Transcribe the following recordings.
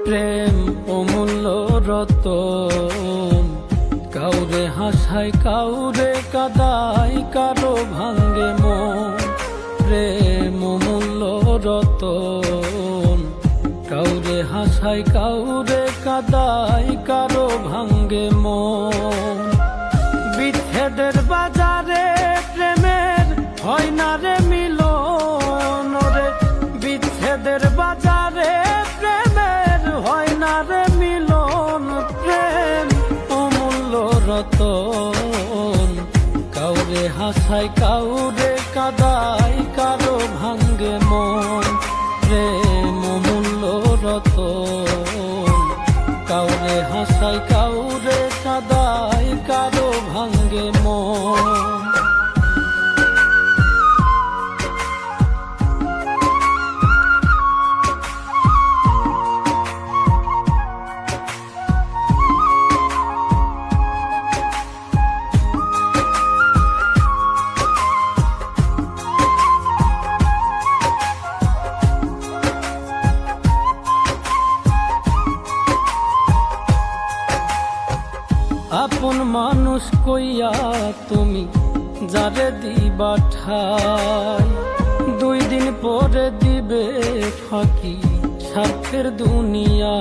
প্রেম অমূল্য রতন, কাউরে হাসায় কাউরে কাদায়, কারো ভাঙ্গে মন। প্রেম অমূল্য রতন, কাউরে হাসায় কাউরে কাদায়, কারো ভাঙ্গে মন। বিচ্ছেদের বাজারে প্রেমের হয় না রে মিলন রে, বিচ্ছেদের বাজারে প্রেমের হয় না রে মিলন। প্রেম অমূল্য রতন, কাউরে হাসায় কাউরে কাদায়, কারো ভাঙ্গে মন। প্রেম অমূল্য রতন, কাউরে হাসায় কাউরে কাদায়, কারো ভাঙ্গে মন। আপন মানুষ কইয়া তুমি যারে দিবা ঠাই, 2 দিন পরে দিবে ফাঁকি স্বার্থের দুনিয়া।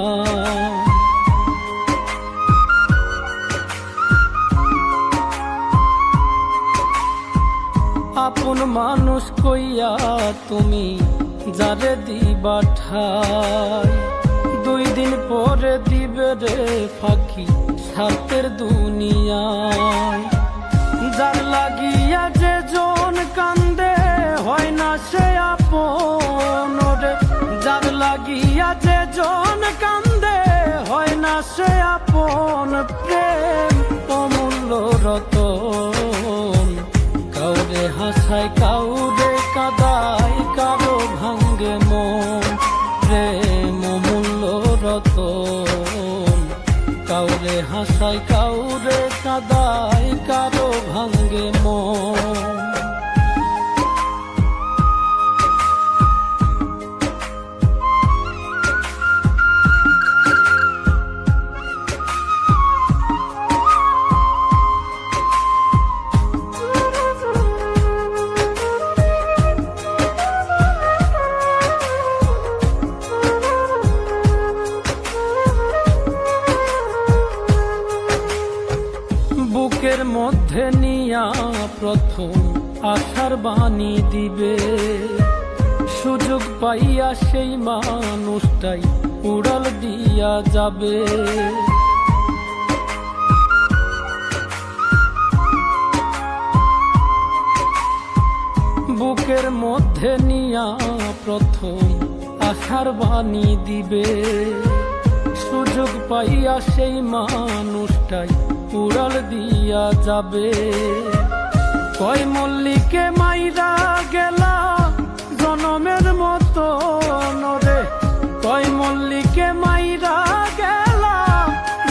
আপন মানুষ কইয়া তুমি যারে দিবা ঠাই, 2 দিন পরে দিবে রে ফাঁকি স্বার্থের দুনিয়ায়। যার লাগিয়া যে জন কান্দে হয় না সে আপন রে, যার লাগিয়া যে জন কান্দে হয় না সে আপন। প্রেম অমূল্য রতন, কাউরে হাসায় কাউরে কাদায়, কারো ভাঙ্গে মন। প্রেম অমূল্য রতন, কাউরে হাসায় কাউরে কাদায়, কারো ভাঙ্গে মন। বুকের মধ্যে নিয়া প্রথম আশার বাণী দিবে, সুযোগ পাইয়া সেই মানুষটাই উড়াল দিয়া যাবে। বুকের মধ্যে নিয়া প্রথম আশার বাণী দিবে, সুযোগ পাইয়া সেই মানুষটাই উড়াল দিয়া যাবে। কয় মল্লিকে মাইরা গেলা জনমের মতো রে, কয় মল্লিকে মাইরা গেলা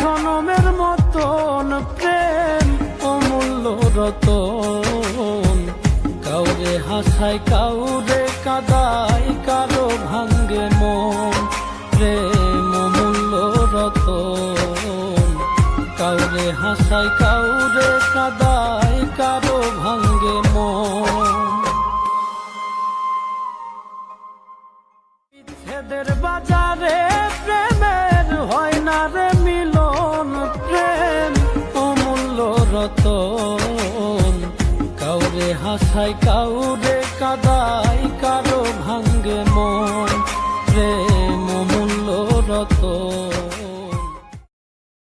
জনমের মতন। প্রেম অমূল্য রতন, কাউরে হাসায় কাউরে কাদায়, কারো ভাঙ্গে মন। প্রেম অমূল্য রতন, কাউরে হাসায় কাউরে কাদায়, কারো ভাঙ্গে মন। বিচ্ছেদের বাজারে প্রেমের হয় না রে মিলন। প্রেম অমূল্য রতন, কাউরে হাসায় কাউরে কাদায়, কারো ভাঙ্গে মন। প্রেম অমূল্য রতন,